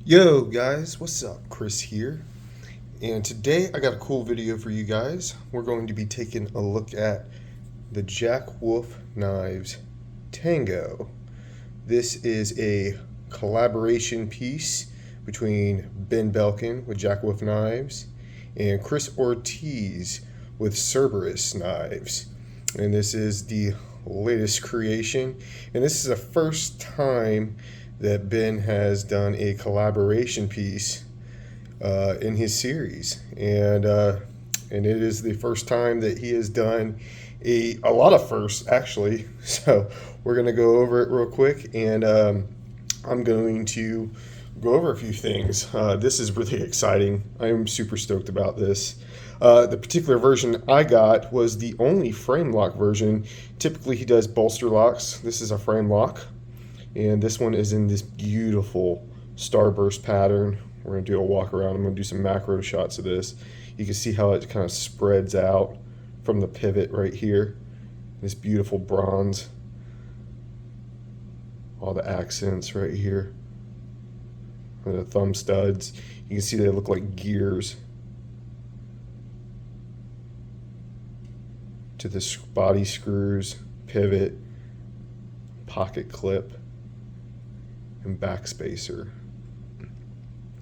Yo guys, what's up? Chris here. And today I got a cool video for you guys. We're going to be taking a look at the Jack Wolf Knives Tango. This is a collaboration piece between Ben Belkin with Jack Wolf Knives and Chris Ortiz with Cerberus Knives. And this is the latest creation. And this is the first time that Ben has done a collaboration piece in his series, and it is the first time that he has done a lot of firsts actually. So we're gonna go over it real quick, and I'm going to go over a few things. This is really exciting. I am super stoked about this. The particular version I got was the only frame lock version. Typically he does bolster locks. This is a frame lock. And this one is in this beautiful starburst pattern. We're going to do a walk around. I'm going to do some macro shots of this. You can see how it kind of spreads out from the pivot right here. This beautiful bronze. All the accents right here. And the thumb studs. You can see they look like gears to the body screws, pivot, pocket clip, and backspacer.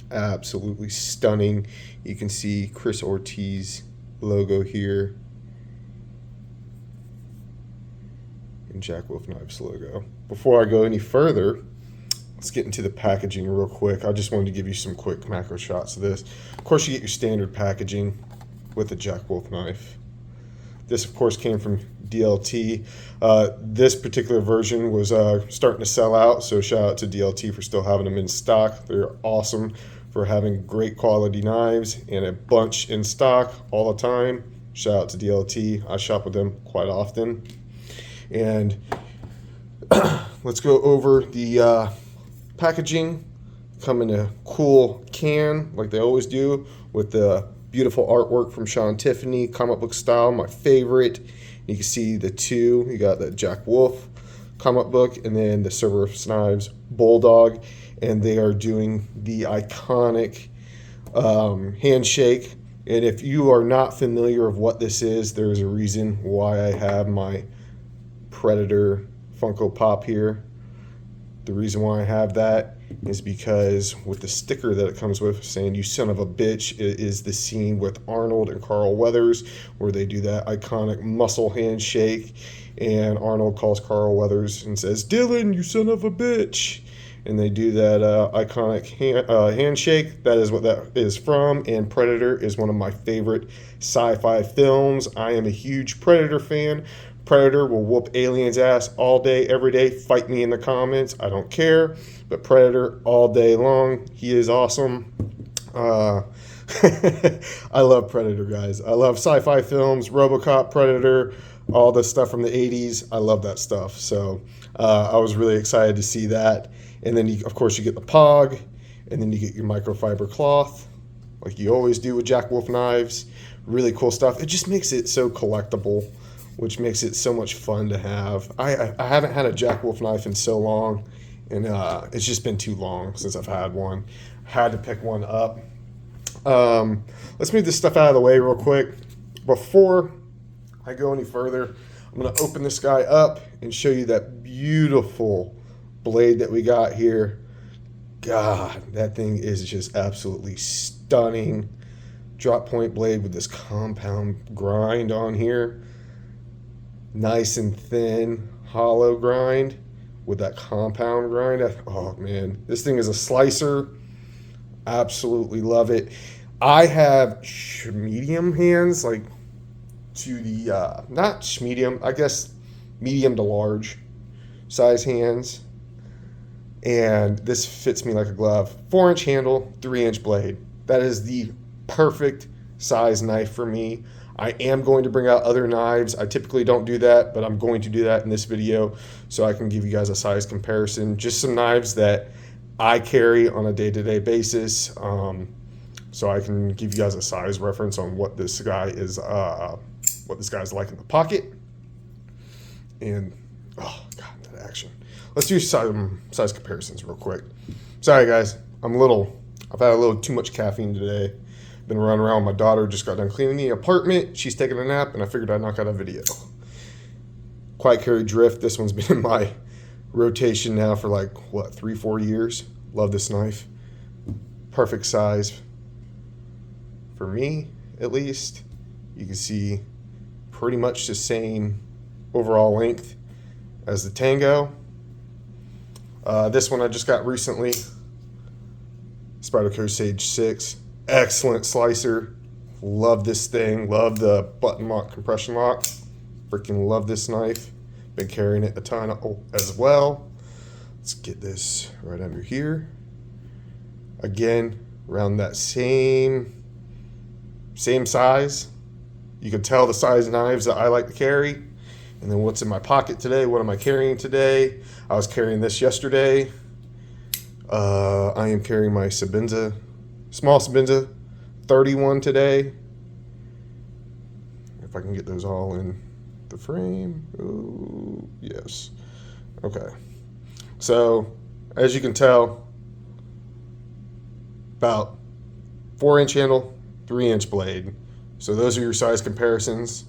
Absolutely stunning. You can see Chris Ortiz logo here and Jack Wolf Knives logo. Before I go any further, let's get into the packaging real quick. I just wanted to give you some quick macro shots of this. Of course, you get your standard packaging with the Jack Wolf knife. This, of course, came from DLT. This particular version was starting to sell out, so shout out to DLT for still having them in stock. They're awesome for having great quality knives and a bunch in stock all the time. Shout out to DLT. I shop with them quite often. And let's go over the packaging. Come in a cool can like they always do with the beautiful artwork from Sean Tiffany, comic book style, my favorite. You can see the two. You got the Jack Wolf comic book and then the Cerberus Knives Bulldog. And they are doing the iconic handshake. And if you are not familiar of what this is, there's a reason why I have my Predator Funko Pop here. The reason why I have that is because with the sticker that it comes with saying "you son of a bitch" it is the scene with Arnold and Carl Weathers where they do that iconic muscle handshake, and Arnold calls Carl Weathers and says, "Dylan, you son of a bitch," and they do that iconic handshake. That is what that is from. And Predator is one of my favorite sci-fi films. I am a huge Predator fan. Predator will whoop aliens' ass all day, every day. Fight me in the comments. I don't care. But Predator all day long. He is awesome. I love Predator, guys. I love sci-fi films, RoboCop, Predator, all the stuff from the 80s. I love that stuff. So I was really excited to see that. And then, of course, you get the POG. And then you get your microfiber cloth, like you always do with Jack Wolf Knives. Really cool stuff. It just makes it so collectible, which makes it so much fun to have. I haven't had a Jack Wolf knife in so long, and it's just been too long since I've had one. Had to pick one up. Let's move this stuff out of the way real quick. Before I go any further, I'm going to open this guy up and show you that beautiful blade that we got here. God, that thing is just absolutely stunning. Drop point blade with this compound grind on here. Nice and thin, hollow grind with that compound grind. Oh man, this thing is a slicer. Absolutely love it. I have medium hands, like to the, not medium, I guess medium to large size hands. And this fits me like a glove. 4-inch handle, 3-inch blade. That is the perfect size knife for me. I am going to bring out other knives. I typically don't do that, but I'm going to do that in this video so I can give you guys a size comparison. Just some knives that I carry on a day-to-day basis, so I can give you guys a size reference on what this guy is, what this guy's like in the pocket. And oh god, that action. Let's do some size comparisons real quick. Sorry guys, I've had a little too much caffeine today. Been running around with my daughter, just got done cleaning the apartment. She's taking a nap, and I figured I'd knock out a video. Quiet Carry Drift. This one's been in my rotation now for like, 3-4 years. Love this knife. Perfect size for me, at least. You can see pretty much the same overall length as the Tango. This one I just got recently. Spyderco Sage 6. Excellent slicer. Love this thing. Love the button lock, compression lock. Freaking love this knife. Been carrying it a ton as well. Let's get this right under here. Again, around that same size. You can tell the size knives that I like to carry. And then what's in my pocket today? What am I carrying today? I was carrying this yesterday. I am carrying my Sabenza, small Sabenza 31 today. If I can get those all in the frame. Ooh, yes. Okay. So, as you can tell, about 4-inch handle, 3-inch blade. So those are your size comparisons.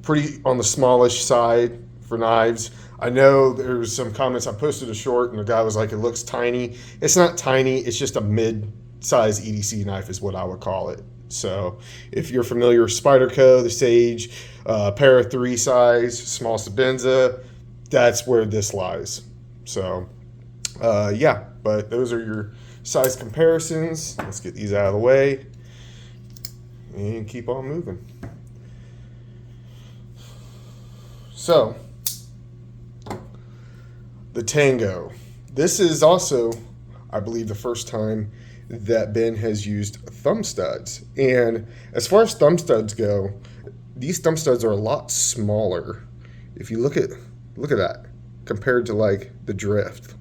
Pretty on the smallish side for knives. I know there's some comments. I posted a short and the guy was like, it looks tiny. It's not tiny. It's just a mid-size EDC knife is what I would call it. So if you're familiar with Spyderco, the Sage, Para 3 size, small Sabenza, that's where this lies. So yeah, but those are your size comparisons. Let's get these out of the way and keep on moving. So, the Tango. This is also, I believe, the first time that Ben has used thumb studs. And as far as thumb studs go, these thumb studs are a lot smaller. If you look at that compared to like the Drift.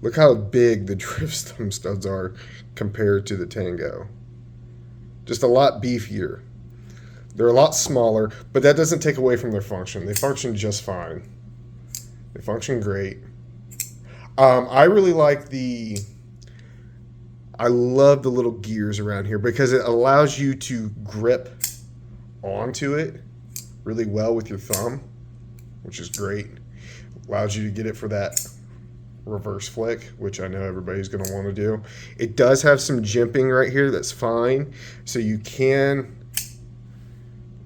Look how big the Drift's thumb studs are compared to the Tango. Just a lot beefier. They're a lot smaller, but that doesn't take away from their function. They function just fine. They function great. I really like I love the little gears around here because it allows you to grip onto it really well with your thumb, which is great. Allows you to get it for that reverse flick, which I know everybody's going to want to do. It does have some jimping right here that's fine, so you can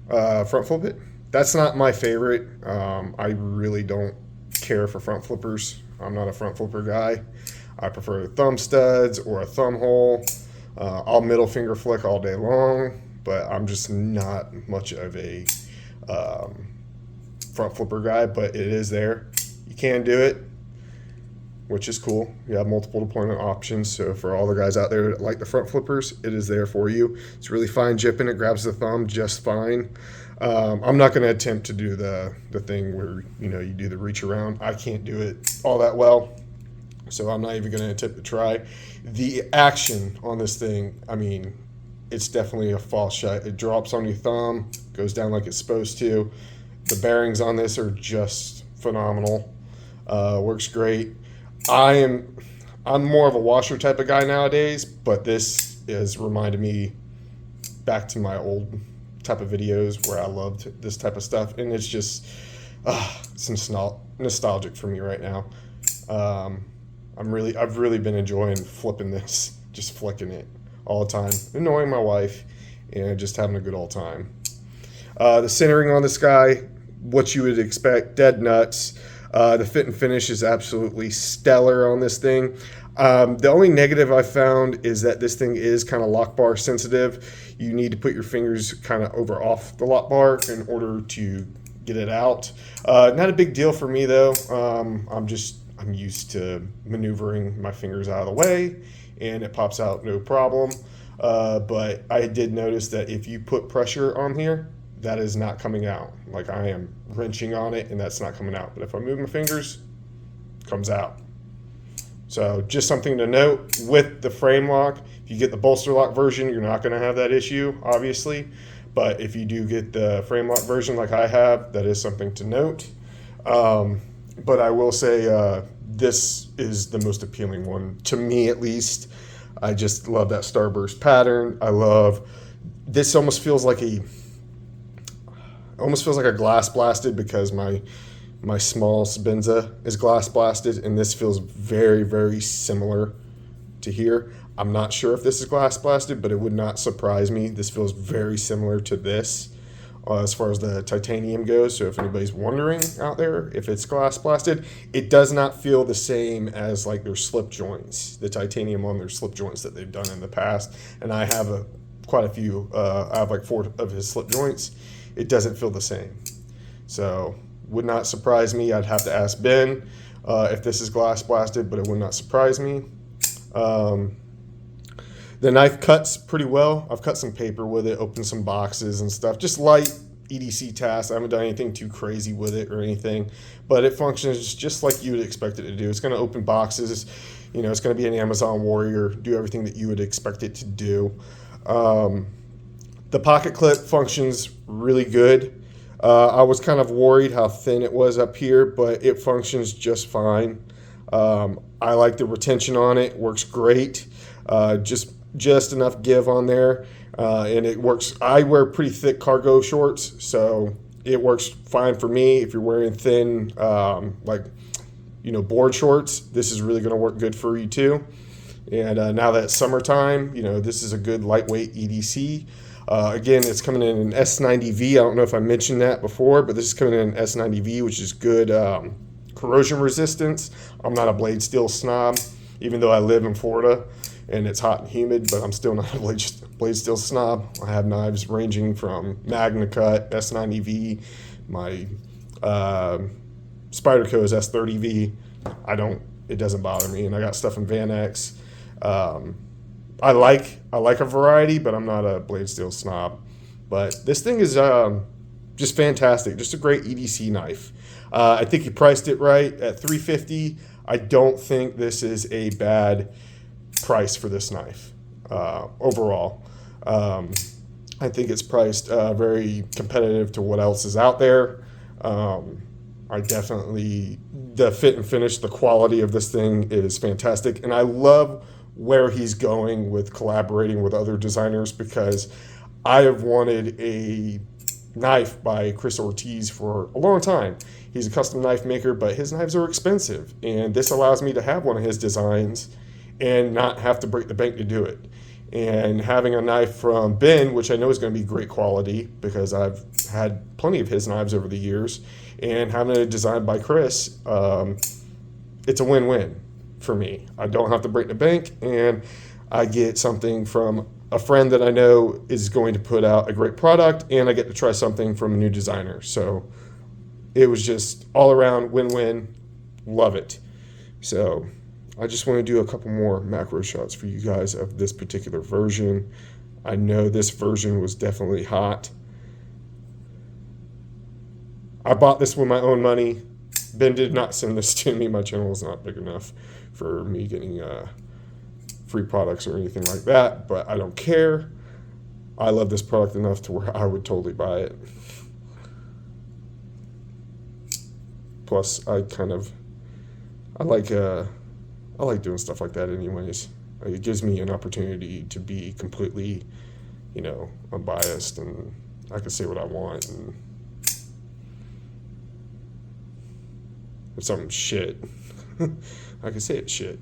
front flip it. That's not my favorite. I really don't care for front flippers. I'm not a front flipper guy. I prefer thumb studs or a thumb hole. I'll middle finger flick all day long, but I'm just not much of a front flipper guy, but it is there. You can do it, which is cool. You have multiple deployment options. So for all the guys out there that like the front flippers, it is there for you. It's really fine jipping. It grabs the thumb just fine. I'm not going to attempt to do the thing where you do the reach around. I can't do it all that well, so I'm not even going to attempt to try. The action on this thing, I mean, it's definitely a false shot. It drops on your thumb, goes down like it's supposed to. The bearings on this are just phenomenal. Works great. I'm more of a washer type of guy nowadays, but this has reminded me back to my old type of videos where I loved this type of stuff, and it's just it's nostalgic for me right now. I've really been enjoying flipping this, just flicking it all the time, annoying my wife, and just having a good old time. The centering on this guy, what you would expect, dead nuts. The fit and finish is absolutely stellar on this thing. The only negative I found is that this thing is kind of lock bar sensitive. You need to put your fingers kind of over off the lock bar in order to get it out. Not a big deal for me though. I'm used to maneuvering my fingers out of the way and it pops out no problem. But I did notice that if you put pressure on here, that is not coming out. Like I am wrenching on it and that's not coming out. But if I move my fingers, it comes out. So just something to note with the frame lock. If you get the bolster lock version, you're not going to have that issue, obviously. But if you do get the frame lock version like I have, that is something to note. But I will say this is the most appealing one to me, at least. I just love that starburst pattern. I love this. Almost feels like a glass blasted, because my small Sabenza is glass blasted, and this feels very, very similar to here. I'm not sure if this is glass blasted, but it would not surprise me. This feels very similar to this as far as the titanium goes. So if anybody's wondering out there if it's glass blasted, it does not feel the same as like their slip joints, the titanium on their slip joints that they've done in the past. And I have quite a few. I have like 4 of his slip joints. It doesn't feel the same. So would not surprise me. I'd have to ask Ben if this is glass blasted, but it would not surprise me. The knife cuts pretty well. I've cut some paper with it, opened some boxes and stuff. Just light EDC tasks. I haven't done anything too crazy with it or anything, but it functions just like you would expect it to do. It's going to open boxes. You know, it's going to be an Amazon warrior, do everything that you would expect it to do. The pocket clip functions really good. I was kind of worried how thin it was up here, but it functions just fine. I like the retention on it. Works great. Just enough give on there, and it works. I wear pretty thick cargo shorts, so it works fine for me. If you're wearing thin, board shorts, this is really going to work good for you too. And now that it's summertime, this is a good lightweight EDC. Again, it's coming in an S90V. I don't know if I mentioned that before, but this is coming in an S90V, which is good corrosion resistance. I'm not a blade steel snob, even though I live in Florida and it's hot and humid, but I'm still not a blade steel snob. I have knives ranging from Magna Cut, S90V, my Spyderco is S30V. It doesn't bother me, and I got stuff in Van X. I like a variety, but I'm not a blade steel snob. But this thing is just fantastic, just a great EDC knife. I think you priced it right at $350. I don't think this is a bad price for this knife overall. I think it's priced very competitive to what else is out there. The fit and finish, the quality of this thing is fantastic, and I love where he's going with collaborating with other designers, because I have wanted a knife by Chris Ortiz for a long time. He's a custom knife maker, but his knives are expensive, and this allows me to have one of his designs and not have to break the bank to do it. And having a knife from Ben, which I know is going to be great quality because I've had plenty of his knives over the years, and having it designed by Chris, it's a win-win for me. I don't have to break the bank, and I get something from a friend that I know is going to put out a great product, and I get to try something from a new designer. So it was just all around win-win. Love it. So I just want to do a couple more macro shots for you guys of this particular version. I know this version was definitely hot. I bought this with my own money. Ben did not send this to me. My channel is not big enough for me getting free products or anything like that, but I don't care. I love this product enough to where I would totally buy it. Plus, I like doing stuff like that anyways. It gives me an opportunity to be completely, unbiased, and I can say what I want, and if something's shit, I can say it's shit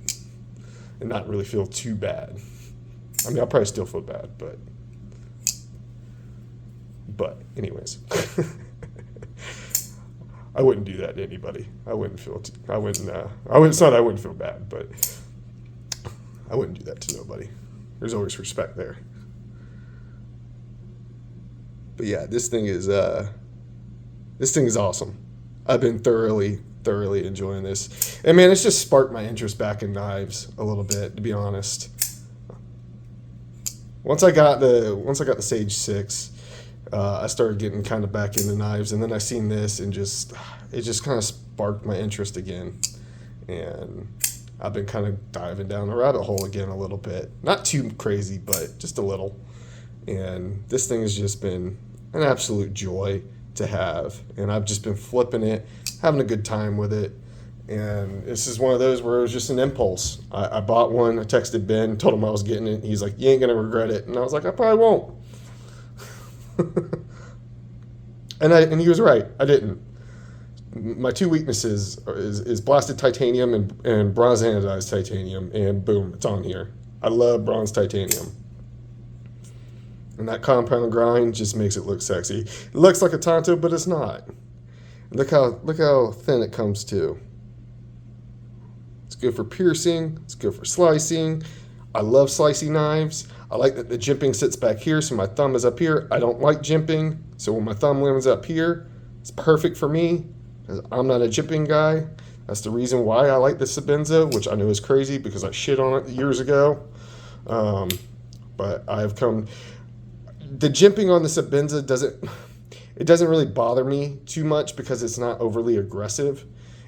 and not really feel too bad. I mean, I'll probably still feel bad, but anyways. I wouldn't do that to anybody. I wouldn't feel bad, but I wouldn't do that to nobody. There's always respect there. But yeah, this thing is awesome. I've been thoroughly enjoying this. And man, it's just sparked my interest back in knives a little bit, to be honest. Once I got the Sage 6, I started getting kind of back into knives, and then I seen this, and it just kind of sparked my interest again. And I've been kind of diving down the rabbit hole again a little bit. Not too crazy, but just a little. And this thing has just been an absolute joy to have. And I've just been flipping it, having a good time with it. And this is one of those where it was just an impulse. I bought one. I texted Ben, told him I was getting it. He's like, "You ain't gonna regret it." And I was like, "I probably won't." and he was right. I didn't. My two weaknesses is blasted titanium and bronze anodized titanium, and boom, it's on here. I love bronze titanium. And that compound grind just makes it look sexy. It looks like a Tanto, but it's not. Look how thin it comes too. It's good for piercing. It's good for slicing. I love slicing knives. I like that the jimping sits back here, so my thumb is up here. I don't like jimping, so when my thumb lands up here, it's perfect for me, because I'm not a jimping guy. That's the reason why I like the Sabenza, which I know is crazy because I shit on it years ago. But I've come... The jimping on the Sabenza doesn't really bother me too much because it's not overly aggressive.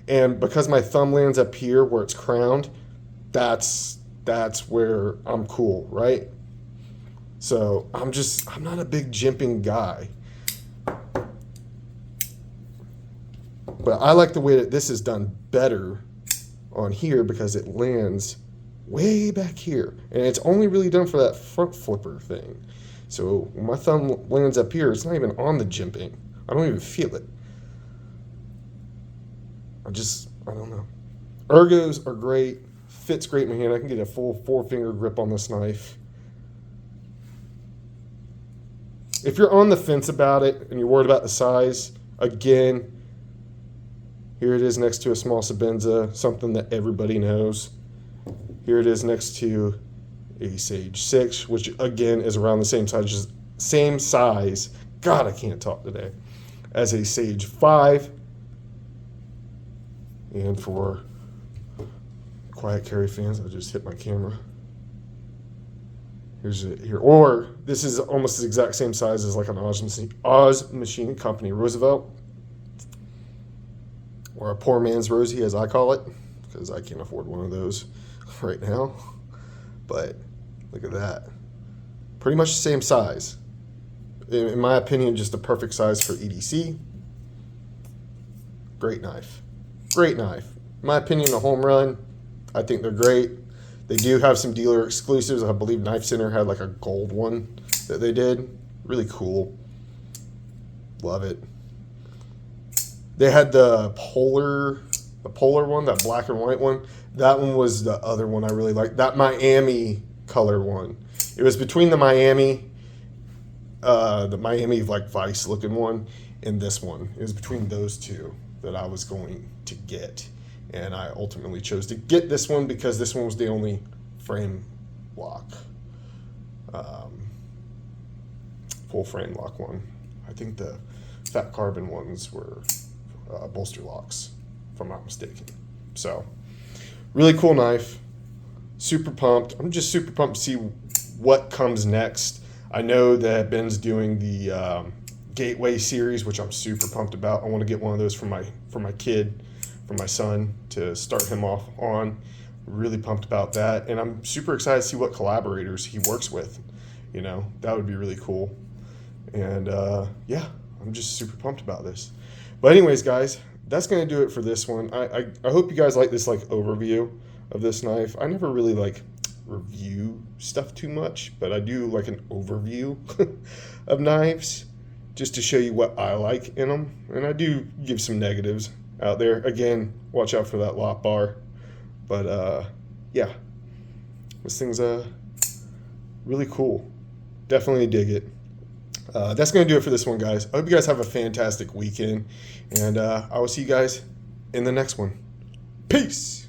And because my thumb lands up here where it's crowned, that's where I'm cool, right? So I'm not a big jimping guy. But I like the way that this is done better on here because it lands way back here. And it's only really done for that front flipper thing. So when my thumb lands up here, it's not even on the jimping. I don't even feel it. I don't know. Ergos are great. Fits great in my hand. I can get a full 4-finger grip on this knife. If you're on the fence about it and you're worried about the size, again, here it is next to a small Sabenza, something that everybody knows. Here it is next to a Sage 6, which again is around the same size. God, I can't talk today. As a Sage 5. And for quiet carry fans, I just hit my camera. Here's it here. Or this is almost the exact same size as like an Oz Machine Company Roosevelt. Or a poor man's Rosie, as I call it, because I can't afford one of those right now. But look at that. Pretty much the same size. In my opinion, just the perfect size for EDC. Great knife. Great knife. In my opinion, a home run. I think they're great. They do have some dealer exclusives. I believe Knife Center had like a gold one that they did. Really cool. Love it. They had the polar one, that black and white one. That one was the other one I really liked. That Miami color one. It was between the Miami like Vice looking one and this one. It was between those two that I was going to get. And I ultimately chose to get this one because this one was the only frame lock. Full frame lock one. I think the fat carbon ones were bolster locks, if I'm not mistaken. So, really cool knife. Super pumped. I'm just super pumped to see what comes next. I know that Ben's doing the Gateway series, which I'm super pumped about. I want to get one of those for my kid, for my son, to start him off on. Really pumped about that. And I'm super excited to see what collaborators he works with. You know, that would be really cool. And yeah, I'm just super pumped about this. But anyways, guys, that's going to do it for this one. I hope you guys like this like overview of this knife. I never really like review stuff too much, but I do like an overview of knives just to show you what I like in them. And I do give some negatives out there. Again, watch out for that lot bar. But yeah, this thing's really cool. Definitely dig it. That's going to do it for this one, guys. I hope you guys have a fantastic weekend. And I will see you guys in the next one. Peace.